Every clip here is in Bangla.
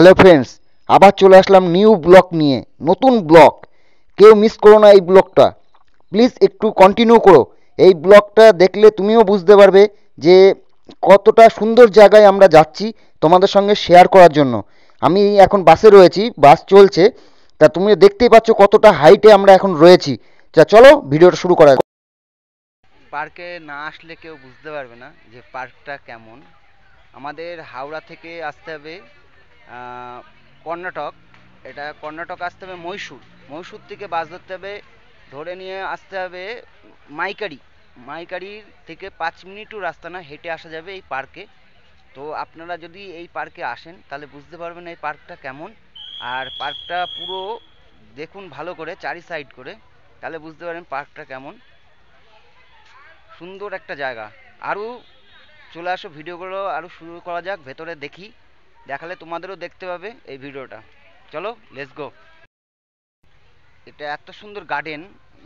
হ্যালো ফ্রেন্ডস, আবার চলে আসলাম নিউ ব্লগ নিয়ে। নতুন ব্লগ, কেউ মিস করো না এই ব্লগটা। প্লিজ একটু কন্টিনিউ করো। এই ব্লগটা দেখলে তুমিও বুঝতে পারবে যে কতটা সুন্দর জায়গায় আমরা যাচ্ছি তোমাদের সঙ্গে শেয়ার করার জন্য। আমি এখন বাসে রয়েছি, বাস চলছে। তা তুমি দেখতেই পাচ্ছ কতটা হাইটে আমরা এখন রয়েছি। তা চলো ভিডিওটা শুরু করা যাক। পার্কে না আসলে কেউ বুঝতে পারবে না যে পার্কটা কেমন। আমাদের হাওড়া থেকে আসতে হবে কর্ণাটক। এটা কর্ণাটক আসতে হবে মহীশূর। মহীশূর থেকে বাস ধরতে হবে, ধরে নিয়ে আসতে হবে মাইকারি। মাইকারির থেকে 5 মিনিটও রাস্তা না, হেঁটে আসা যাবে এই পার্কে। তো আপনারা যদি এই পার্কে আসেন তাহলে বুঝতে পারবেন এই পার্কটা কেমন। আর পার্কটা পুরো দেখুন ভালো করে, চারি সাইড করে, তাহলে বুঝতে পারবেন পার্কটা কেমন সুন্দর একটা জায়গা। আরও চলে আসো, ভিডিওগুলো আরও শুরু করা যাক, ভেতরে দেখি, দেখালে তোমাদেরও দেখতে পাবে এই ভিডিওটা। চলো লেটস গো। এটা এত সুন্দর গার্ডেন,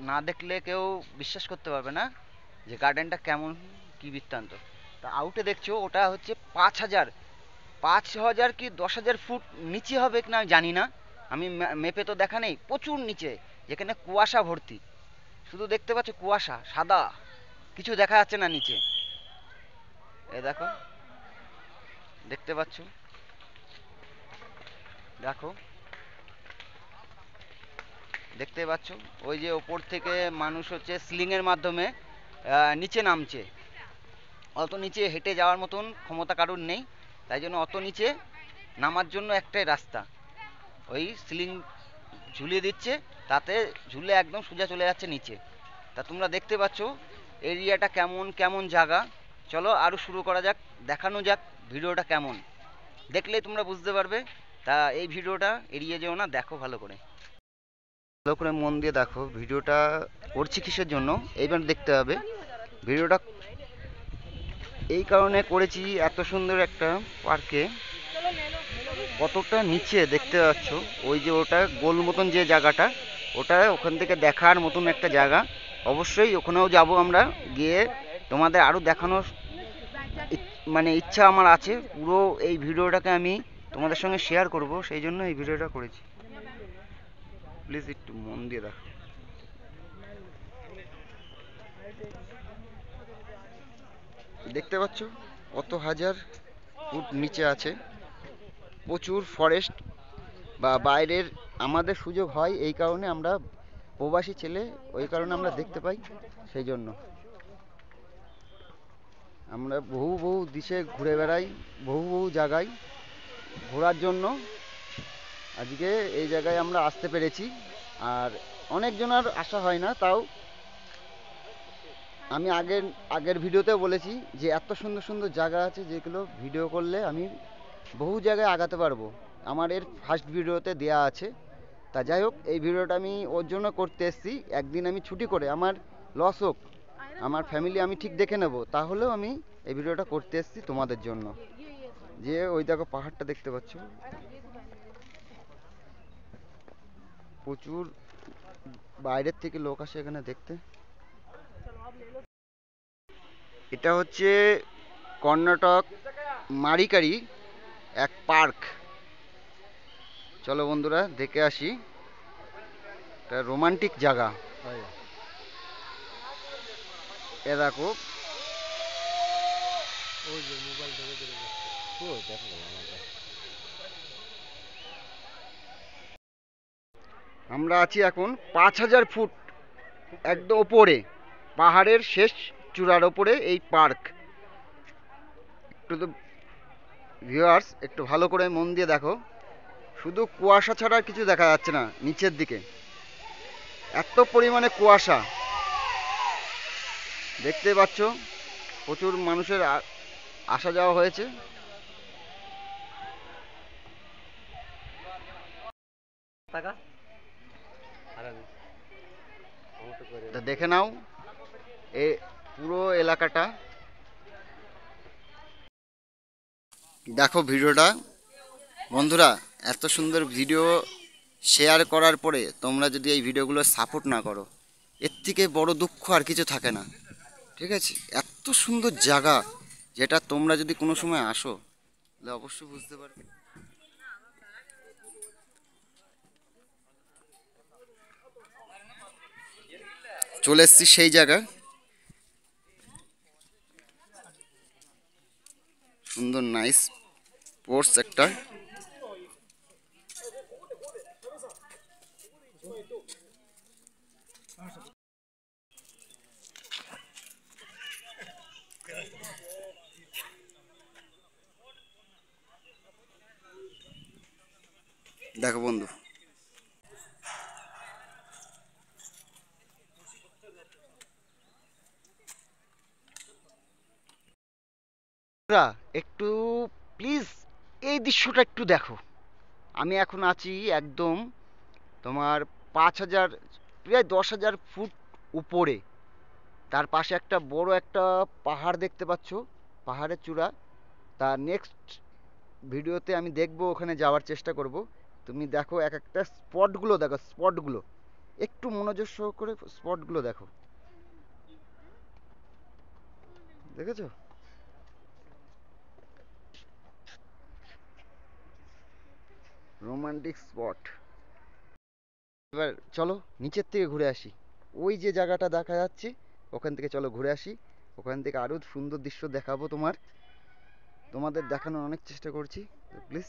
না দেখলে কেউ বিশ্বাস করতে পারবে না যে গার্ডেনটা কেমন, কি বৃত্তান্ত। তা আউটে দেখছো ওটা হচ্ছে 5,000, 5,000 কি 10,000 ফুট নিচে হবে কিনা আমি জানি না। আমি মেপে তো দেখা নেই, প্রচুর নিচে, যেখানে কুয়াশা ভর্তি। শুধু দেখতে পাচ্ছ কুয়াশা, সাদা, কিছু দেখা যাচ্ছে না নিচে। এ দেখো, দেখতে পাচ্ছ, দেখো, দেখতে পাচ্ছ ওই যে ওপর থেকে মানুষ হচ্ছে স্লিংয়ের মাধ্যমে নিচে নামছে। অত নিচে হেঁটে যাওয়ার মতন ক্ষমতা কারুর নেই, তাই জন্য অত নিচে নামার জন্য একটাই রাস্তা, ওই স্লিং ঝুলিয়ে দিচ্ছে, তাতে ঝুলে একদম সোজা চলে যাচ্ছে নিচে। তা তোমরা দেখতে পাচ্ছ এরিয়াটা কেমন কেমন জায়গা। চলো আরও শুরু করা যাক, দেখানো যাক ভিডিওটা কেমন, দেখলেই তোমরা বুঝতে পারবে। তা এই ভিডিওটা এড়িয়ে যেও না, দেখো ভালো করে, ভালো করে মন দিয়ে দেখো ভিডিওটা করছি কিসের জন্য, এইবার দেখতে হবে। ভিডিওটা এই কারণে করেছি, এত সুন্দর একটা পার্কে কতটা নিচে দেখতে পাচ্ছ, ওই যে ওটা গোল মতন যে জায়গাটা, ওটা ওখান থেকে দেখার মতন একটা জায়গা। অবশ্যই ওখানেও যাব আমরা, গিয়ে তোমাদের আরও দেখানোর মানে ইচ্ছা আমার আছে। পুরো এই ভিডিওটাকে আমি তোমাদের সঙ্গে শেয়ার করব, সেই জন্য এই ভিডিওটা করেছি। প্লিজ একটু মন দিয়ে দেখো। দেখতে পাচ্ছ কত হাজার ফুট নিচে আছে, প্রচুর ফরেস্ট। বা বাইরের আমাদের সুযোগ হয় এই কারণে, আমরা প্রবাসী ছেলে, ওই কারণে আমরা দেখতে পাই। সেই জন্য আমরা বহু বহু দেশে ঘুরে বেড়াই, বহু বহু জায়গায় ঘোরার জন্য আজকে এই জায়গায় আমরা আসতে পেরেছি। আর অনেকজনের আসা হয় না, তাও আমি আগের আগের ভিডিওতেও বলেছি যে এত সুন্দর সুন্দর জায়গা আছে যেগুলো ভিডিও করলে আমি বহু জায়গায় আগাতে পারবো। আমার এর ফার্স্ট ভিডিওতে দেয়া আছে। তা যাই হোক, এই ভিডিওটা আমি ওর জন্য করতে এসেছি। একদিন আমি ছুটি করে, আমার লস হোক, আমার ফ্যামিলি আমি ঠিক দেখে নেব, তাহলেও আমি এই ভিডিওটা করতে এসেছি তোমাদের জন্য। যে ওই দেখো পাহাড়টা দেখতে পাচ্ছ, প্রচুর বাইরের থেকে লোক আসে এখানে দেখতে। এটা হচ্ছে কর্ণাটক মারিকারি এক পার্ক। চলো বন্ধুরা দেখে আসি, এটা রোমান্টিক জায়গা। এ দেখো, আমরা আছি এখন 5,000 ফুট একদম ওপরে, পাহাড়ের শেষ চূড়ার ওপরে এই পার্ক। একটু তো ভিউয়ার্স একটু ভালো করে মন দিয়ে দেখো, শুধু কুয়াশা ছাড়া আর কিছু দেখা যাচ্ছে না নিচের দিকে, এত পরিমাণে কুয়াশা। দেখতে পাচ্ছ প্রচুর মানুষের আসা যাওয়া হয়েছে। তা দেখে নাও এ পুরো এলাকাটা, দেখো ভিডিওটা। বন্ধুরা, এত সুন্দর ভিডিও শেয়ার করার পরে তোমরা যদি এই ভিডিওগুলো সাপোর্ট না করো, এর থেকে বড় দুঃখ আর কিছু থাকে না। ঠিক আছে, এত সুন্দর জায়গা, যেটা তোমরা যদি কোনো সময় আসো তাহলে অবশ্যই বুঝতে পারবে। চলে এসেছি সেই জায়গা, সুন্দর নাইস স্পোর্টস একটা। দেখো বন্ধু, একটু প্লিজ এই দৃশ্যটা একটু দেখো। আমি এখন আছি একদম তোমার 5,000 প্রায় 10,000 ফুট উপরে। তার পাশে একটা বড় একটা পাহাড় দেখতে পাচ্ছ, পাহাড়ের চূড়া। তার নেক্সট ভিডিওতে আমি দেখবো, ওখানে যাওয়ার চেষ্টা করব। তুমি দেখো এক একটা স্পটগুলো, দেখো স্পটগুলো একটু মনোযোগ সহকারে স্পটগুলো দেখো, দেখেছো? Romantic spot. এবার চলো নিচের থেকে ঘুরে আসি। ওই যে জায়গাটা দেখা যাচ্ছে ওখান থেকে চলো ঘুরে আসি। ওখান থেকে আরো সুন্দর দৃশ্য দেখাবো তোমাদের দেখানোর অনেক চেষ্টা করছি, প্লিজ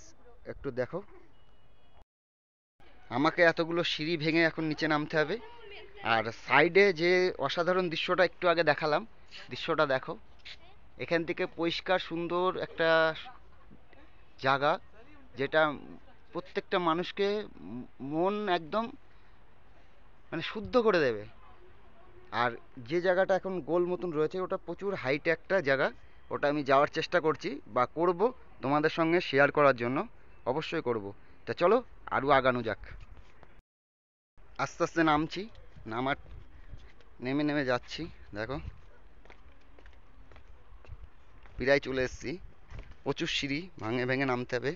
একটু দেখো। আমাকে এতগুলো সিঁড়ি ভেঙে এখন নিচে নামতে হবে। আর সাইডে যে অসাধারণ দৃশ্যটা একটু আগে দেখালাম, দৃশ্যটা দেখো। এখান থেকে পরিষ্কার সুন্দর একটা জায়গা, যেটা প্রত্যেকটা মানুষকে মন একদম মানে শুদ্ধ করে দেবে। আর যে জায়গাটা এখন গোল মতন রয়েছে ওটা প্রচুর হাইটে একটা জায়গা। ওটা আমি যাওয়ার চেষ্টা করছি বা করব তোমাদের সঙ্গে শেয়ার করার জন্য, অবশ্যই করব। তা চলো আরও আগানো যাক। আস্তে আস্তে নামছি, নামার নেমে নেমে যাচ্ছি। দেখো প্রায় চলে এসেছি। প্রচুর সিঁড়ি ভাঙে ভেঙে নামতে হবে।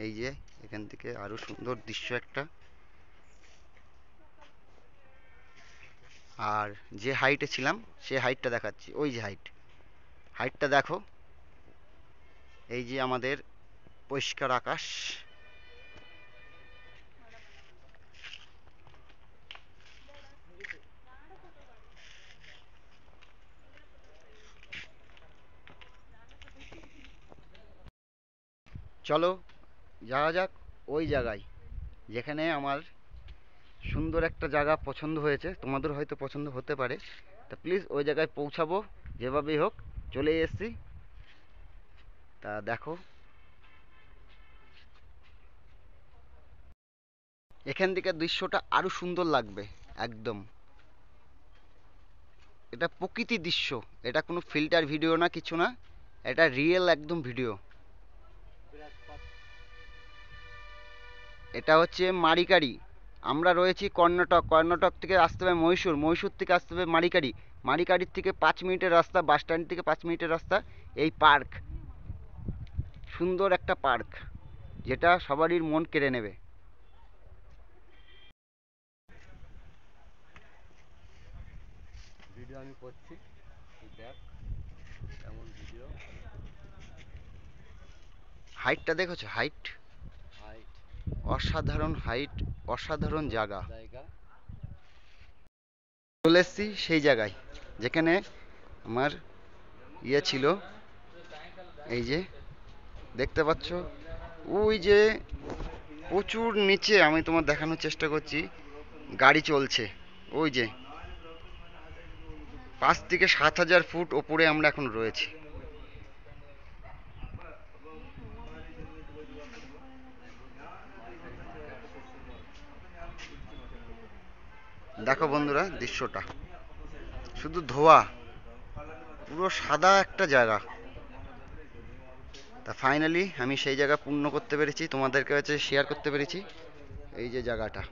এই যে এখান থেকে আরো সুন্দর দৃশ্য একটা। আর যে হাইটে ছিলাম সে হাইটটা দেখাচ্ছি, ওই যে হাইটটা দেখো। এই যে আমাদের পরিষ্কার আকাশ। চলো যাওয়া যাক ওই জায়গায়, যেখানে আমার সুন্দর একটা জায়গা পছন্দ হয়েছে। তোমাদের হয়তো পছন্দ হতে পারে। তা প্লিজ ওই জায়গায় পৌঁছাবো যেভাবেই হোক। চলে এসেছি, তা দেখো। এখান থেকে দৃশ্যটা আরো সুন্দর লাগবে একদম। এটা প্রকৃতির দৃশ্য, এটা কোনো ফিল্টার ভিডিও না, কিছু না, এটা রিয়েল একদম ভিডিও। এটা হচ্ছে মারিকারি। আমরা রয়েছি কর্ণাটক, কর্ণাটক থেকে আসতে হবে মহীশূর, মহীশূর থেকে আসতে হবে মারিকারি, মারিকারির থেকে 5 মিনিটের রাস্তা, বাস স্ট্যান্ড থেকে 5 মিনিটের রাস্তা। এই পার্ক, সুন্দর একটা পার্ক, যেটা সবারই মন কেড়ে নেবে। ভিডিও আমি করছি, দেখ এমন ভিডিও। হাইটটা দেখেছো? হাইট অসাধারণ, হাইট অসাধারণ জায়গা। চলে এসেছি সেই জায়গায় যেখানে আমার ছিল। এই যে দেখতে পাচ্ছ, ওই যে প্রচুর নিচে, আমি তোমার দেখানোর চেষ্টা করছি, গাড়ি চলছে। ওই যে 5 থেকে 7 হাজার ফুট ওপরে আমরা এখন রয়েছি। দেখো বন্ধুরা দৃশ্যটা, শুধু ধোয়া, পুরো সাদা একটা জায়গা। তা ফাইনালি আমি সেই জায়গা পূর্ণ করতে পেরেছি, তোমাদের কাছে শেয়ার করতে পেরেছি এই যে জায়গাটা।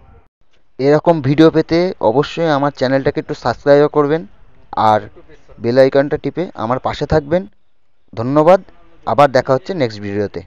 এরকম ভিডিও পেতে অবশ্যই আমার চ্যানেলটাকে একটু সাবস্ক্রাইব করবেন আর বেল আইকনটা টিপে আমার পাশে থাকবেন। ধন্যবাদ। আবার দেখা হচ্ছে নেক্সট ভিডিওতে।